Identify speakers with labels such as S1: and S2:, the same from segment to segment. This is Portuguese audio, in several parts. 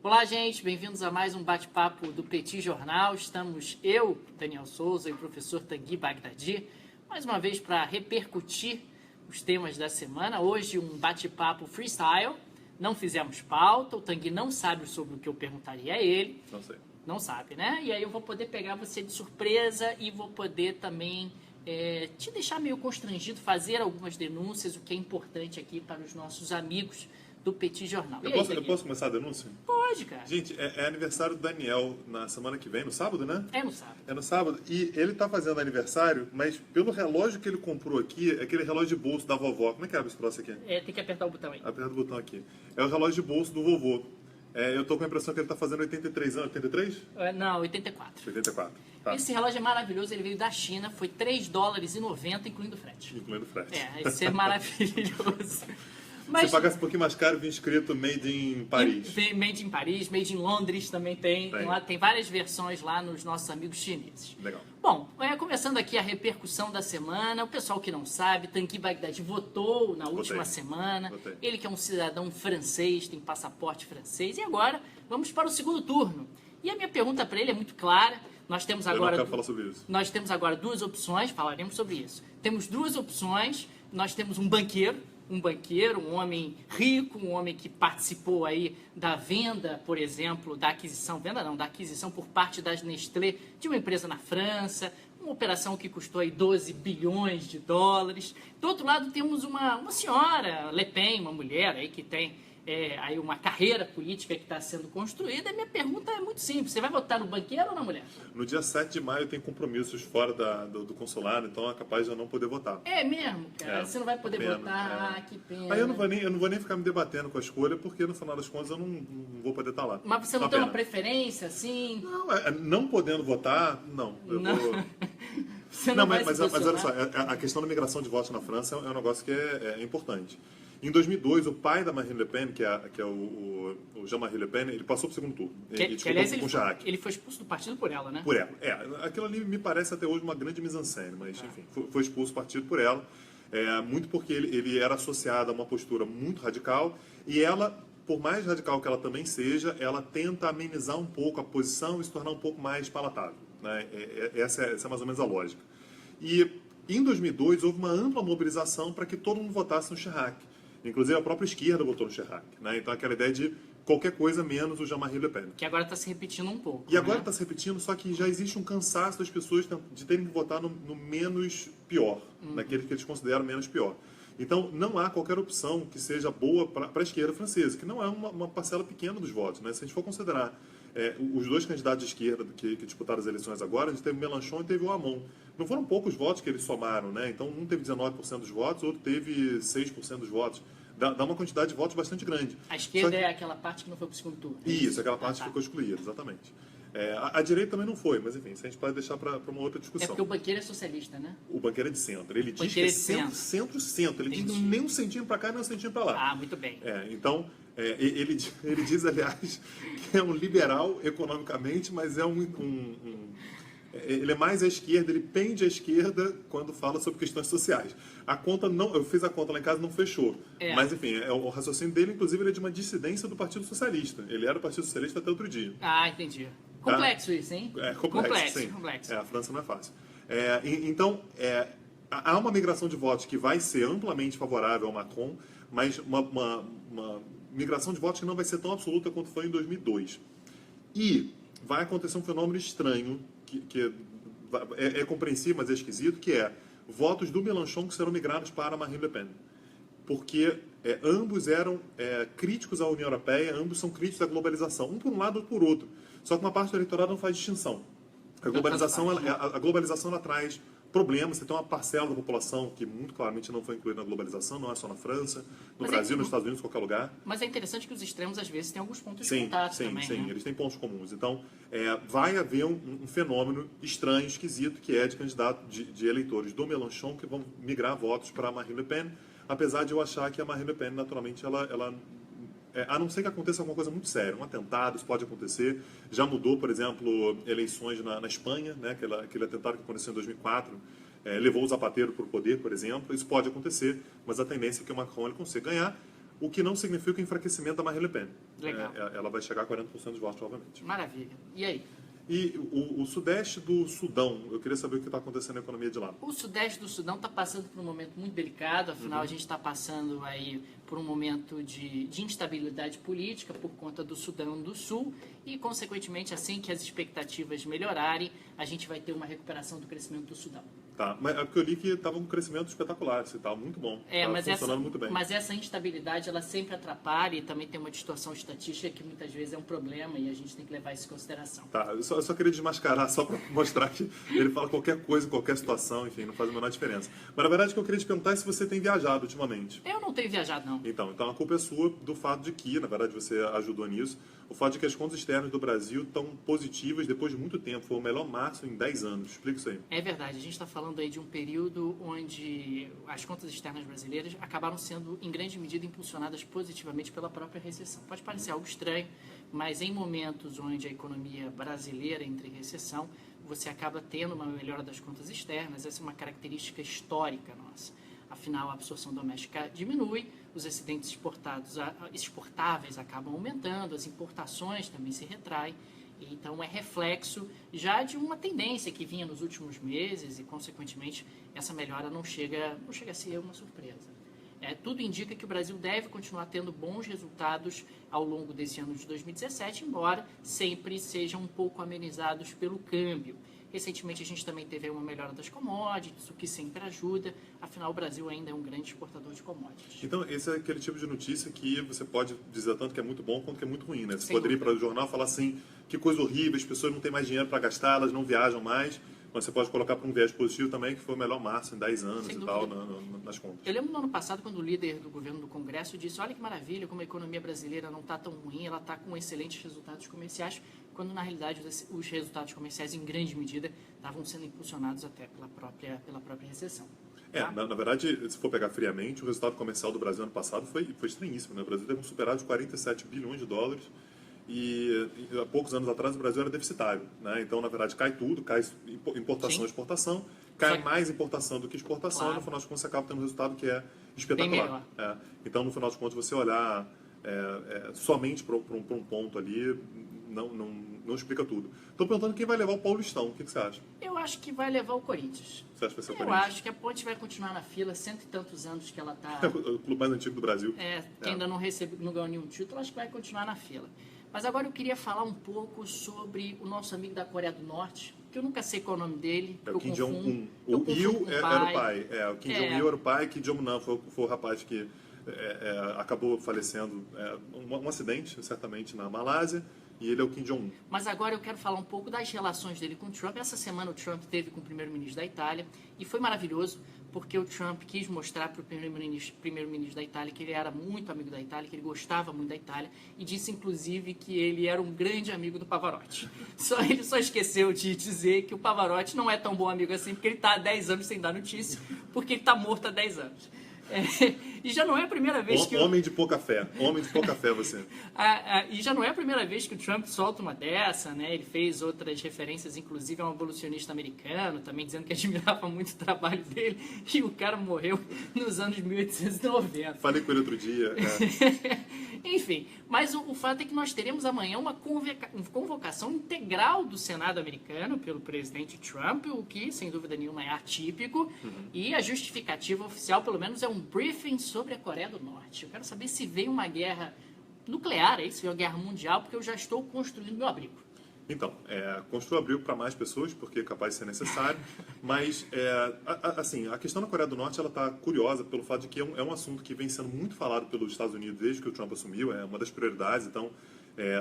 S1: Olá, gente, bem-vindos a mais um bate-papo do Petit Jornal. Estamos eu, Daniel Souza, e o professor Tanguy Bagdadi, mais uma vez para repercutir os temas da semana. Hoje um bate-papo freestyle, não fizemos pauta, o Tanguy não sabe sobre o que eu perguntaria a ele.
S2: Não sei.
S1: Não sabe, né? E aí eu vou poder pegar você de surpresa e vou poder também te deixar meio constrangido, fazer algumas denúncias, o que é importante aqui para os nossos amigos do Petit Jornal.
S2: Eu posso começar a denúncia?
S1: Pode, cara.
S2: Gente, é aniversário do Daniel na semana que vem, no sábado, né?
S1: É no sábado.
S2: É no sábado. E ele tá fazendo aniversário, mas pelo relógio que ele comprou aqui, é aquele relógio de bolso da vovó. Como é que abre esse troço aqui?
S1: Tem que apertar o botão aí.
S2: Aperta o botão aqui. É o relógio de bolso do vovô. Eu tô com a impressão que ele tá fazendo 83 anos. 83?
S1: Não, 84.
S2: 84. Tá.
S1: Esse relógio é maravilhoso, ele veio da China, foi $3,90, incluindo frete.
S2: Incluindo frete.
S1: Esse é maravilhoso. Mas,
S2: se pagasse um pouquinho mais caro, vinha escrito Made in Paris.
S1: Made in Paris, Made in Londres também tem. Tem várias versões lá nos nossos amigos chineses.
S2: Legal.
S1: Bom, começando aqui a repercussão da semana. O pessoal que não sabe, Tanguy Bagdadi votou na última semana. Ele que é um cidadão francês, tem passaporte francês. E agora, vamos para o segundo turno. E a minha pergunta para ele é muito clara. Nós temos agora,
S2: eu não quero falar sobre isso.
S1: Nós temos agora duas opções, falaremos sobre isso. Temos duas opções. Nós temos um banqueiro, um homem rico, um homem que participou aí da venda, por exemplo, da aquisição por parte da Nestlé de uma empresa na França, uma operação que custou aí 12 bilhões de dólares. Do outro lado temos uma senhora, Le Pen, uma mulher aí que tem aí uma carreira política que está sendo construída. E minha pergunta é muito simples, você vai votar no banqueiro ou na mulher?
S2: No dia 7 de maio tem compromissos fora do consulado, então é capaz de eu não poder votar.
S1: É mesmo, cara? Você não vai poder votar? Ah, que pena.
S2: Aí eu não vou nem ficar me debatendo com a escolha, porque no final das contas eu não vou poder estar lá.
S1: Mas você não tem uma preferência, assim?
S2: Não podendo votar, não.
S1: Você não vai
S2: mas olha só, a questão da migração de votos na França é um negócio que é importante. Em 2002, o pai da Marine Le Pen, que é o Jean-Marie Le Pen, ele passou para o segundo turno.
S1: Ele foi expulso do partido por ela, né?
S2: Por ela. Aquilo ali me parece até hoje uma grande mise-en-scène, mas enfim, foi expulso do partido por ela. Muito porque ele era associado a uma postura muito radical e ela, por mais radical que ela também seja, ela tenta amenizar um pouco a posição e se tornar um pouco mais palatável. Né? Essa é mais ou menos a lógica. E em 2002 houve uma ampla mobilização para que todo mundo votasse no Chirac. Inclusive a própria esquerda votou no Chirac. Né? Então aquela ideia de qualquer coisa menos o Jean-Marie Le Pen.
S1: Que agora está se repetindo um pouco.
S2: E agora está se repetindo, só que já existe um cansaço das pessoas de terem que votar no menos pior, naquele que eles consideram menos pior. Então não há qualquer opção que seja boa para a esquerda francesa, que não é uma parcela pequena dos votos. Né? Se a gente for considerar os dois candidatos de esquerda que disputaram as eleições agora, a gente teve o Mélenchon e teve o Hamon. Não foram poucos votos que eles somaram, né? Então um teve 19% dos votos, o outro teve 6% dos votos. Dá uma quantidade de votos bastante grande.
S1: A esquerda é aquela parte que não foi para o segundo turno.
S2: Isso, aquela parte que ficou excluída, exatamente. A direita também não foi, mas enfim, isso a gente pode deixar para uma outra discussão.
S1: Porque o banqueiro é socialista, né?
S2: O banqueiro é de centro. Ele diz que é centro. Ele diz nem um centímetro para cá, nem um centímetro para lá.
S1: Ah, muito bem.
S2: Então, ele diz, aliás, que é um liberal economicamente, mas ele é mais à esquerda, ele pende à esquerda quando fala sobre questões sociais. A conta eu fiz a conta lá em casa, não fechou. Mas enfim, o raciocínio dele, inclusive, ele é de uma dissidência do Partido Socialista. Ele era do Partido Socialista até outro dia.
S1: Ah, entendi. Complexo isso, hein?
S2: Complexo. A França não é fácil. Então, há uma migração de votos que vai ser amplamente favorável ao Macron, mas uma migração de votos que não vai ser tão absoluta quanto foi em 2002. E vai acontecer um fenômeno estranho, que é compreensível, mas é esquisito, que é votos do Mélenchon que serão migrados para Marine Le Pen. Porque ambos eram críticos à União Europeia, ambos são críticos à globalização, um por um lado, outro por outro. Só que uma parte do eleitorado não faz distinção. A globalização ela traz problemas. Você tem uma parcela da população que muito claramente não foi incluída na globalização, não é só na França, no Brasil, nos Estados Unidos, em qualquer lugar.
S1: Mas é interessante que os extremos, às vezes, têm alguns pontos de contato também.
S2: Sim, eles têm pontos comuns. Então, vai haver um fenômeno estranho, esquisito, que é de candidato de eleitores do Mélenchon que vão migrar votos para Marine Le Pen, apesar de eu achar que a Marine Le Pen, naturalmente, ela a não ser que aconteça alguma coisa muito séria, um atentado, isso pode acontecer. Já mudou, por exemplo, eleições na Espanha, né, aquele atentado que aconteceu em 2004, levou o Zapatero para o poder, por exemplo. Isso pode acontecer, mas a tendência é que o Macron ele consiga ganhar. o que não significa o enfraquecimento da Marine Le Pen.
S1: Legal.
S2: Ela vai chegar a 40% dos votos novamente.
S1: Maravilha. E aí?
S2: E o sudeste do Sudão, eu queria saber o que está acontecendo na economia de lá.
S1: O sudeste do Sudão está passando por um momento muito delicado, afinal a gente está passando aí por um momento de instabilidade política por conta do Sudão do Sul e, consequentemente, assim que as expectativas melhorarem, a gente vai ter uma recuperação do crescimento do Sudão.
S2: Tá, mas é porque eu li que estava com crescimento espetacular, estava muito bom, funcionando muito bem.
S1: Mas essa instabilidade, ela sempre atrapalha e também tem uma distorção estatística que muitas vezes é um problema e a gente tem que levar isso em consideração.
S2: Tá, eu só queria desmascarar, só para mostrar que ele fala qualquer coisa, qualquer situação, enfim, não faz a menor diferença. Mas na verdade o que eu queria te perguntar é se você tem viajado ultimamente.
S1: Eu não tenho viajado, não.
S2: Então a culpa é sua do fato de que, na verdade você ajudou nisso, o fato de que as contas externas do Brasil estão positivas depois de muito tempo. Foi o melhor março em 10 anos. Explica isso aí.
S1: É verdade. A gente está falando aí de um período onde as contas externas brasileiras acabaram sendo, em grande medida, impulsionadas positivamente pela própria recessão. Pode parecer algo estranho, mas em momentos onde a economia brasileira entra em recessão, você acaba tendo uma melhora das contas externas. Essa é uma característica histórica nossa. Afinal, a absorção doméstica diminui, os excedentes exportáveis acabam aumentando, as importações também se retraem. Então, é reflexo já de uma tendência que vinha nos últimos meses e, consequentemente, essa melhora não chega a ser uma surpresa. Tudo indica que o Brasil deve continuar tendo bons resultados ao longo desse ano de 2017, embora sempre sejam um pouco amenizados pelo câmbio. Recentemente a gente também teve uma melhora das commodities, o que sempre ajuda. Afinal, o Brasil ainda é um grande exportador de commodities.
S2: Então, esse é aquele tipo de notícia que você pode dizer tanto que é muito bom quanto que é muito ruim, né? Você
S1: Sem
S2: poderia ir
S1: dúvida.
S2: para o jornal e falar assim, que coisa horrível, as pessoas não têm mais dinheiro para gastar, elas não viajam mais. Mas você pode colocar para um viés positivo também, que foi o melhor março em 10 anos
S1: Sem
S2: e
S1: dúvida.
S2: tal, nas contas.
S1: Eu lembro no ano passado, quando o líder do governo do Congresso disse: olha que maravilha, como a economia brasileira não está tão ruim, ela está com excelentes resultados comerciais, quando na realidade os resultados comerciais, em grande medida, estavam sendo impulsionados até pela própria recessão. Tá?
S2: Na verdade, se for pegar friamente, o resultado comercial do Brasil ano passado foi estranhíssimo, né? O Brasil teve um superávit de 47 bilhões de dólares e há poucos anos atrás o Brasil era deficitário, né? Então, na verdade, cai tudo, cai importação e exportação, cai mais importação do que exportação,
S1: Claro.
S2: e no final das contas você acaba tendo um resultado que é espetacular. Então, no final das contas, você olhar somente para um ponto ali não explica tudo. Estou perguntando quem vai levar o Paulistão, o que você acha?
S1: Eu acho que vai levar o Corinthians.
S2: Você acha que vai ser o
S1: Eu
S2: Corinthians?
S1: acho que a Ponte vai continuar na fila, cento e tantos anos que ela está...
S2: O clube mais antigo do Brasil.
S1: que ainda não ganhou nenhum título, acho que vai continuar na fila. Mas agora eu queria falar um pouco sobre o nosso amigo da Coreia do Norte, que eu nunca sei qual é o nome dele.
S2: É o Kim Jong-un. O Il era o pai. O Kim Jong-il era o pai, Kim Jong-nam foi o rapaz que acabou falecendo um acidente, certamente, na Malásia, e ele é o Kim Jong-un.
S1: Mas agora eu quero falar um pouco das relações dele com o Trump. Essa semana o Trump teve com o primeiro-ministro da Itália e foi maravilhoso, porque o Trump quis mostrar para o primeiro-ministro da Itália que ele era muito amigo da Itália, que ele gostava muito da Itália, e disse, inclusive, que ele era um grande amigo do Pavarotti. Ele só esqueceu de dizer que o Pavarotti não é tão bom amigo assim, porque ele está há 10 anos sem dar notícia, porque ele está morto há 10 anos. E já não é a primeira vez que...
S2: Homem de pouca fé você.
S1: E já não é a primeira vez que o Trump solta uma dessa, né? Ele fez outras referências, inclusive a um abolicionista americano, também dizendo que admirava muito o trabalho dele, e o cara morreu nos anos 1890.
S2: Falei com ele outro dia.
S1: Enfim, mas o fato é que nós teremos amanhã uma convocação integral do Senado americano pelo presidente Trump, o que, sem dúvida nenhuma, é atípico, e a justificativa oficial, pelo menos, é um briefing sobre a Coreia do Norte. Eu quero saber se veio uma guerra nuclear, se veio uma guerra mundial, porque eu já estou construindo meu abrigo.
S2: Então, construa abrigo para mais pessoas, porque é capaz de ser necessário, mas, assim, a questão da Coreia do Norte, ela está curiosa pelo fato de que é um assunto que vem sendo muito falado pelos Estados Unidos desde que o Trump assumiu, é uma das prioridades, então,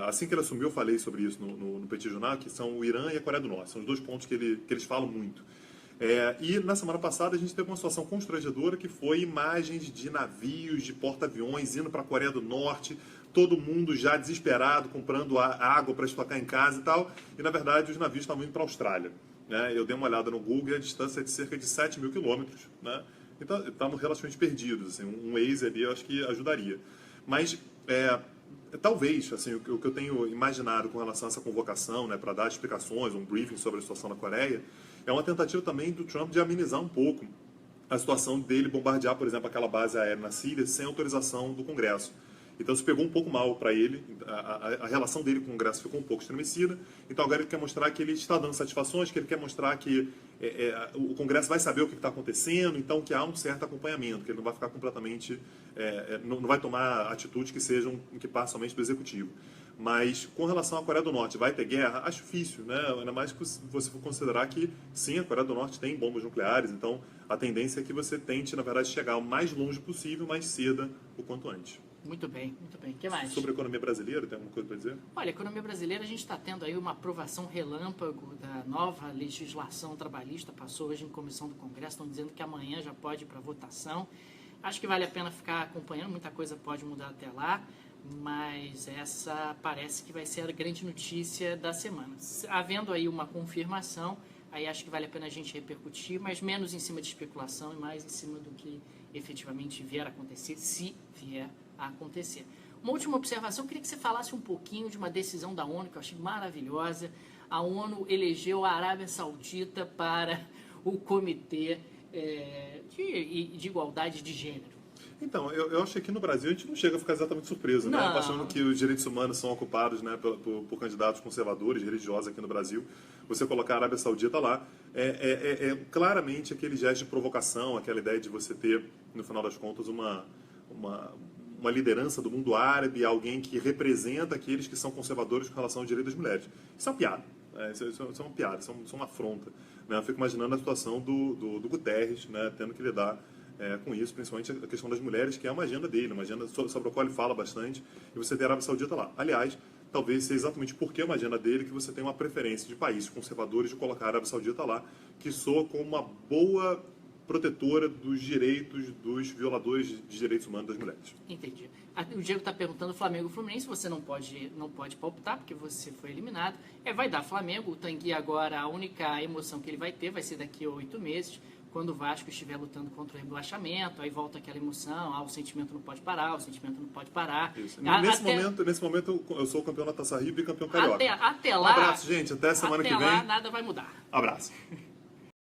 S2: assim que ele assumiu, eu falei sobre isso no Petit Jornal, que são o Irã e a Coreia do Norte, são os dois pontos que eles falam muito. E na semana passada a gente teve uma situação constrangedora que foi imagens de navios, de porta-aviões indo para a Coreia do Norte, todo mundo já desesperado, comprando água para estocar em casa e tal, e na verdade os navios estavam indo para a Austrália. Né? Eu dei uma olhada no Google e a distância é de cerca de 7 mil quilômetros. Né? Então estamos relativamente perdidos, assim, um Waze ali eu acho que ajudaria. Mas talvez, assim, o que eu tenho imaginado com relação a essa convocação, né, para dar explicações, um briefing sobre a situação na Coreia, é uma tentativa também do Trump de amenizar um pouco a situação dele bombardear, por exemplo, aquela base aérea na Síria sem autorização do Congresso. Então isso pegou um pouco mal para ele, a relação dele com o Congresso ficou um pouco estremecida, então agora ele quer mostrar que ele está dando satisfações, que ele quer mostrar que o Congresso vai saber o que está acontecendo, então que há um certo acompanhamento, que ele não vai ficar completamente, não vai tomar atitudes que passem somente do Executivo. Mas com relação à Coreia do Norte, vai ter guerra? Acho difícil, né? Ainda mais que você for considerar que, sim, a Coreia do Norte tem bombas nucleares, então a tendência é que você tente, na verdade, chegar o mais longe possível, mais cedo, o quanto antes.
S1: Muito bem, muito bem. O que mais?
S2: Sobre a economia brasileira, tem alguma coisa para dizer?
S1: Olha, a economia brasileira, a gente está tendo aí uma aprovação relâmpago da nova legislação trabalhista, passou hoje em comissão do Congresso, estão dizendo que amanhã já pode ir para votação. Acho que vale a pena ficar acompanhando, muita coisa pode mudar até lá, mas essa parece que vai ser a grande notícia da semana. Havendo aí uma confirmação, aí acho que vale a pena a gente repercutir, mas menos em cima de especulação e mais em cima do que efetivamente vier a acontecer, se vier a acontecer. Uma última observação, eu queria que você falasse um pouquinho de uma decisão da ONU que eu achei maravilhosa. A ONU elegeu a Arábia Saudita para o Comitê de Igualdade de Gênero.
S2: Então, eu acho que aqui no Brasil a gente não chega a ficar exatamente surpreso, né? Achando que os direitos humanos são ocupados, né, por candidatos conservadores, religiosos aqui no Brasil. Você colocar a Arábia Saudita lá é claramente aquele gesto de provocação, aquela ideia de você ter, no final das contas, uma liderança do mundo árabe, alguém que representa aqueles que são conservadores com relação ao direito das mulheres. Isso é uma piada. Isso é uma piada, isso é uma afronta. Né? Eu fico imaginando a situação do Guterres, né, tendo que lidar com isso, principalmente a questão das mulheres, que é uma agenda dele, uma agenda sobre a qual ele fala bastante, e você tem a Arábia Saudita lá. Aliás, talvez seja exatamente porque é uma agenda dele que você tem uma preferência de países conservadores de colocar a Arábia Saudita lá, que soa como uma boa protetora dos direitos dos violadores de direitos humanos das mulheres.
S1: Entendi. O Diego está perguntando Flamengo e Fluminense, você não pode palpitar, porque você foi eliminado. Vai dar Flamengo, o Tanguy agora, a única emoção que ele vai ter vai ser daqui a 8 meses, quando o Vasco estiver lutando contra o rebaixamento, aí volta aquela emoção, o sentimento não pode parar, o sentimento não pode parar.
S2: Isso. Nesse momento, eu sou o campeão da Taça Rio e bicampeão carioca.
S1: Até lá...
S2: Um abraço, gente. Até semana que vem.
S1: Até lá, nada vai mudar.
S2: Abraço.